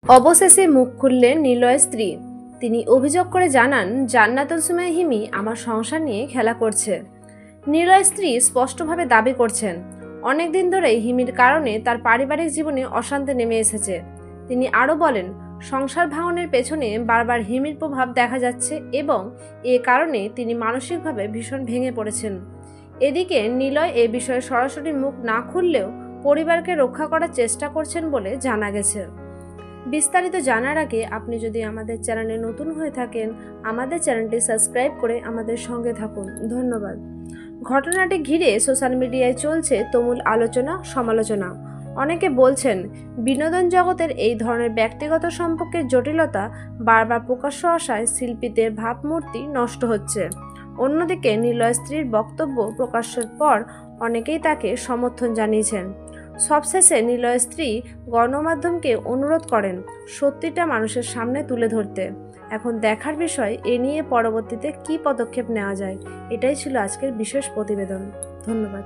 অবশেষে মুখ খুললেন নিলয়ের স্ত্রী। তিনি অভিযোগ করে জানান, জান্নাতুল সুমাইয়া হিমি আমার সংসার নিয়ে খেলা করছে। নিলয়ের স্ত্রী স্পষ্টভাবে দাবি করছেন, অনেকদিন ধরেই হিমির কারণে তার পারিবারিক জীবনে অশান্তি নেমে এসেছে। তিনি আরও বলেন, সংসার ভাঙনের পেছনে বারবার হিমির প্রভাব দেখা যাচ্ছে এবং এ কারণে তিনি মানসিকভাবে ভীষণ ভেঙে পড়েছেন। এদিকে নিলয় এ বিষয়ে সরাসরি মুখ না খুললেও পরিবারকে রক্ষা করার চেষ্টা করছেন বলে জানা গেছে। বিস্তারিত জানার আগে আপনি যদি আমাদের চ্যানেলে নতুন হয়ে থাকেন, আমাদের চ্যানেলটি সাবস্ক্রাইব করে আমাদের সঙ্গে থাকুন। ধন্যবাদ। ঘটনাটি ঘিরে সোশ্যাল মিডিয়ায় চলছে তুমুল আলোচনা সমালোচনা। অনেকে বলছেন, বিনোদন জগতের এই ধরনের ব্যক্তিগত সম্পর্কের জটিলতা বারবার প্রকাশ্য আসায় শিল্পীদের ভাবমূর্তি নষ্ট হচ্ছে। অন্যদিকে নিলয় স্ত্রীর বক্তব্য প্রকাশের পর অনেকেই তাকে সমর্থন জানিয়েছেন। সবশেষে নিলয় স্ত্রী গণমাধ্যমকে অনুরোধ করেন সত্যিটা মানুষের সামনে তুলে ধরতে। এখন দেখার বিষয় এ নিয়ে পরবর্তীতে কী পদক্ষেপ নেওয়া যায়। এটাই ছিল আজকের বিশেষ প্রতিবেদন। ধন্যবাদ।